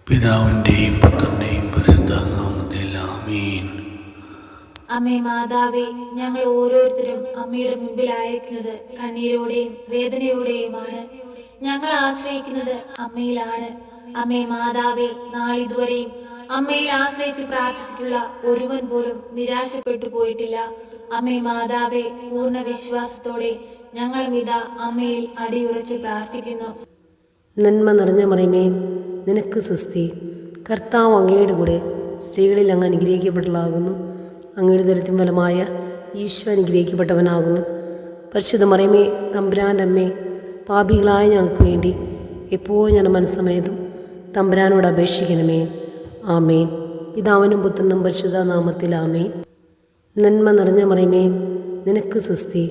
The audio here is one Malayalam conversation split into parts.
പിതാവിൻ്റെയും പുത്രൻ്റെയും പരിശുദ്ധ നാമത്തിൽ ആമീൻ. അമ്മേ മാതാവേ, ഞങ്ങൾ ഓരോരുത്തരും അമ്മയുടെ മുൻപിലായിരിക്കുന്നത് കണ്ണീരോടെയും വേദനയോടെയുമാണ്. ഞങ്ങൾ ആശ്രയിക്കുന്നത് അമ്മയിലാണ്. അമ്മേ മാതാവേ, നാളിതുവരെയും അമ്മയിൽ ആശ്രയിച്ച് പ്രാർത്ഥിച്ചിട്ടുള്ള ഒരുവൻ പോലും നിരാശപ്പെട്ടു പോയിട്ടില്ല. അമ്മേ മാതാവേ, പൂർണ്ണ വിശ്വാസത്തോടെ ഞങ്ങളും ഇതാ അമ്മയിൽ അടിയുറച്ച് പ്രാർത്ഥിക്കുന്നു. നന്മ നിറഞ്ഞ മറിയമേ, നിനക്ക് സ്വസ്തി. കർത്താവ് അങ്ങയുടെ കൂടെ സ്ത്രീകളിൽ അങ്ങ് അനുഗ്രഹിക്കപ്പെട്ടവളാകുന്നു. അങ്ങയുടെ ദരിദ്രം ഫലമായ ഈശോ അനുഗ്രഹിക്കപ്പെട്ടവനാകുന്നു. പരിശുദ്ധ മറിയമേ, തമ്പുരാൻ്റെ അമ്മേ, പാപികളായ ഞങ്ങൾക്ക് വേണ്ടി എപ്പോഴും ഞാൻ മനസ്സമേതും തമ്പുരാനോട് അപേക്ഷിക്കണമേ. ആമേൻ. പിതാവിനും പുത്രനും പരിശുദ്ധ നാമത്തിൽ ആമേൻ. നന്മ നിറഞ്ഞ മറിയമേ, നിനക്ക് സ്വസ്തി.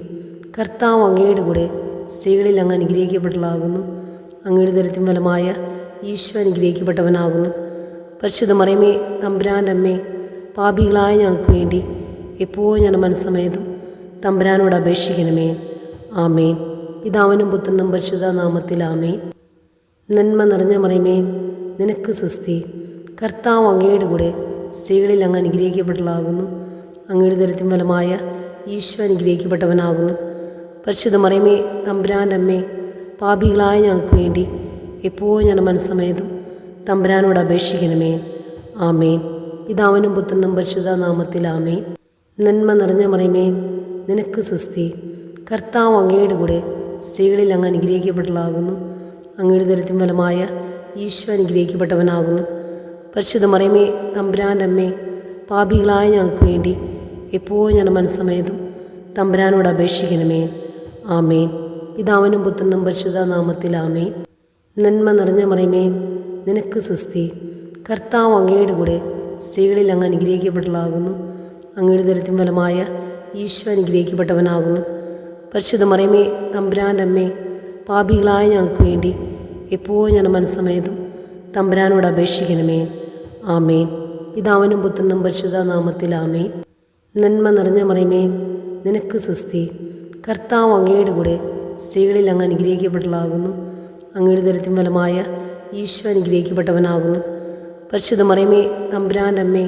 കർത്താവ് അങ്ങയുടെ കൂടെ സ്ത്രീകളിൽ അങ്ങ് അനുഗ്രഹിക്കപ്പെട്ടവളാകുന്നു. അങ്ങയുടെ ദരിദ്രം ഫലമായ ഈശോ അനുഗ്രഹിക്കപ്പെട്ടവനാകുന്നു. പരിശുദ്ധ മറിയമേ, തമ്പുരാൻ്റെ അമ്മേ, പാപികളായ ഞങ്ങൾക്ക് വേണ്ടി എപ്പോഴും ഞാൻ മനസ്സമേതും തമ്പുരാനോട് അപേക്ഷിക്കണമേ. ആമേൻ. പിതാവിനും പുത്രനും പരിശുദ്ധ നാമത്തിൽ ആമേൻ. നന്മ നിറഞ്ഞ മറിയമേ, നിനക്ക് സ്വസ്തി. കർത്താവ് അങ്ങയുടെ കൂടെ സ്ത്രീകളിൽ അങ്ങ് അനുഗ്രഹിക്കപ്പെട്ടവളാകുന്നു. അങ്ങയുടെ ദരിദ്രം ഫലമായ ഈശോ അനുഗ്രഹിക്കപ്പെട്ടവനാകുന്നു. പരിശുദ്ധ മറിയമേ, തമ്പുരാൻ്റെ അമ്മേ, പാപികളായ ഞങ്ങൾക്ക് വേണ്ടി എപ്പോഴും ഞാൻ മനസ്സമേതും തമ്പുരാനോട് അപേക്ഷിക്കണമേ. ആമേൻ. പിതാവിനും പുത്രനും പരിശുദ്ധ നാമത്തിൽ ആമേൻ. നന്മ നിറഞ്ഞ മറിയമേ, നിനക്ക് സ്വസ്തി. കർത്താവ് അങ്ങയുടെ കൂടെ സ്ത്രീകളിൽ അങ്ങ് അനുഗ്രഹിക്കപ്പെട്ടവളാകുന്നു. അങ്ങയുടെ ദരിദ്രം ഫലമായ ഈശോ അനുഗ്രഹിക്കപ്പെട്ടവനാകുന്നു. പരിശുദ്ധ മറിയമേ, തമ്പുരാൻ്റെ അമ്മേ, പാപികളായ ഞങ്ങൾക്ക് വേണ്ടി എപ്പോഴും ഞാൻ മനസ്സമേതും തമ്പുരാനോട് അപേക്ഷിക്കണമേ. ആമേൻ. പിതാവിനും പുത്രനും പരിശുദ്ധ നാമത്തിൽ ആമേൻ. നന്മ നിറഞ്ഞ മറിയമേ, നിനക്ക് സ്വസ്തി. കർത്താവ് അങ്ങയുടെ കൂടെ സ്ത്രീകളിൽ അങ്ങ് അനുഗ്രഹിക്കപ്പെട്ടവളാകുന്നു. അങ്ങയുടെ ദരിദ്രം ഫലമായ ഈശോ അനുഗ്രഹിക്കപ്പെട്ടവനാകുന്നു. പരിശുദ്ധ മറിയമേ, തമ്പുരാൻ്റെ അമ്മേ, പാപികളായ ഞങ്ങൾക്ക് വേണ്ടി എപ്പോഴും ഞാൻ മനസ്സമേതും തമ്പുരാനോട് അപേക്ഷിക്കണമേ. ആമേൻ. പിതാവിനും പുത്രനും പരിശുദ്ധ നാമത്തിൽ ആമേൻ. നന്മ നിറഞ്ഞ മറിയമേ, നിനക്ക് സ്വസ്തി. കർത്താവ് അങ്ങയുടെ കൂടെ സ്ത്രീകളിൽ അങ്ങ് അനുഗ്രഹിക്കപ്പെട്ടവളാകുന്നു. അങ്ങയുടെ ദരിദ്രം ഫലമായ ഈശോ അനുഗ്രഹിക്കപ്പെട്ടവനാകുന്നു. പരിശുദ്ധ മറിയമേ, തമ്പുരാൻ്റെ അമ്മേ,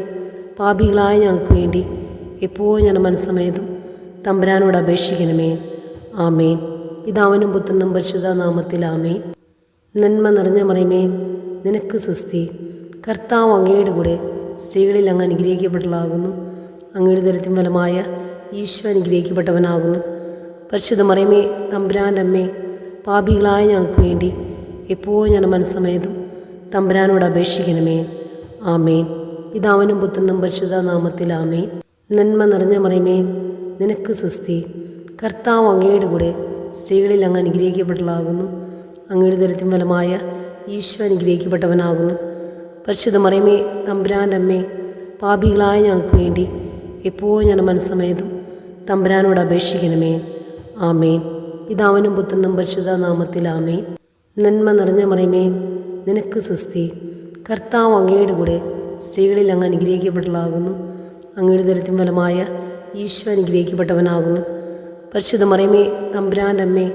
പാപികളായ ഞങ്ങൾക്ക് വേണ്ടി എപ്പോഴും ഞാൻ മനസ്സമേതും തമ്പുരാനോട് അപേക്ഷിക്കണമേ. ആമേൻ. പിതാവിനും പുത്രനും പരിശുദ്ധ നാമത്തിൽ ആമേൻ. നന്മ നിറഞ്ഞ മറിയമേ, നിനക്ക് സ്വസ്തി. കർത്താവ് അങ്ങയുടെ കൂടെ സ്ത്രീകളിൽ അങ്ങ് അനുഗ്രഹിക്കപ്പെട്ടവളാകുന്നു. അങ്ങയുടെ ദരിദ്രം ഫലമായ ഈശോ അനുഗ്രഹിക്കപ്പെട്ടവനാകുന്നു. പരിശുദ്ധ മറിയമേ, തമ്പുരാൻ്റെ അമ്മേ, പാപികളായ ഞങ്ങൾക്ക് വേണ്ടി എപ്പോഴും ഞാൻ മനസ്സമേതും തമ്പുരാനോട് അപേക്ഷിക്കണമേ. ആമേൻ. പിതാവിനും പുത്രനും പരിശുദ്ധ നാമത്തിൽ ആമേൻ. നന്മ നിറഞ്ഞ മറിയമേ, നിനക്ക് സ്വസ്തി. കർത്താവ് അങ്ങയുടെ കൂടെ സ്ത്രീകളിൽ അങ്ങ് അനുഗ്രഹിക്കപ്പെട്ടവളാകുന്നു. അങ്ങയുടെ ദരിദ്രം ഫലമായ ഈശോ അനുഗ്രഹിക്കപ്പെട്ടവനാകുന്നു. പരിശുദ്ധ മറിയമേ, തമ്പുരാൻ്റെ അമ്മേ, പാപികളായ ഞങ്ങൾക്ക് വേണ്ടി എപ്പോഴും ഞാൻ മനസ്സമേതും തമ്പുരാനോട് അപേക്ഷിക്കണമേ. ആമേൻ. പിതാവിനും പുത്രനും പരിശുദ്ധ നാമത്തിൽ ആമേൻ. നന്മ നിറഞ്ഞ മറിയമേ, നിനക്ക് സ്വസ്തി. കർത്താവ് അങ്ങയുടെ കൂടെ സ്ത്രീകളിൽ അങ്ങ് അനുഗ്രഹിക്കപ്പെട്ടവളാകുന്നു. അങ്ങയുടെ ദരിദ്രം ഫലമായ ഈശോ അനുഗ്രഹിക്കപ്പെട്ടവനാകുന്നു. പരിശുദ്ധ മറിയമേ, തമ്പുരാൻ്റെ അമ്മേ,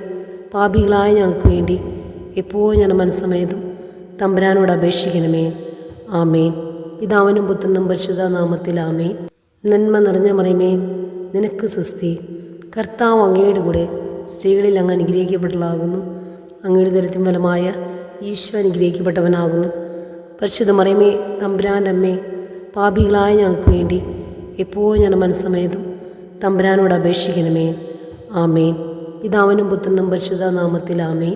പാപികളായ ഞങ്ങൾക്ക് വേണ്ടി എപ്പോഴും ഞാൻ മനസ്സമേതും തമ്പുരാനോട് അപേക്ഷിക്കണമേ. ആമേൻ. പിതാവിനും പുത്രനും പരിശുദ്ധ നാമത്തിൽ ആമേൻ. നന്മ നിറഞ്ഞ മറിയമേ, നിനക്ക് സ്വസ്തി. കർത്താവ് അങ്ങയുടെ കൂടെ സ്ത്രീകളിൽ അങ്ങ് അനുഗ്രഹിക്കപ്പെട്ടവളാകുന്നു. അങ്ങയുടെ ദരിദ്രം ഫലമായ ഈശോ അനുഗ്രഹിക്കപ്പെട്ടവനാകുന്നു. പരിശുദ്ധ മറിയമേ, തമ്പുരാൻ്റെ അമ്മേ, പാപികളായ ഞങ്ങൾക്ക് വേണ്ടി എപ്പോഴും ഞാൻ മനസ്സമേതും തമ്പുരാനോട് അപേക്ഷിക്കണമേ. ആമേൻ. പിതാവിനും പുത്രനും പരിശുദ്ധ നാമത്തിൽ ആമേൻ.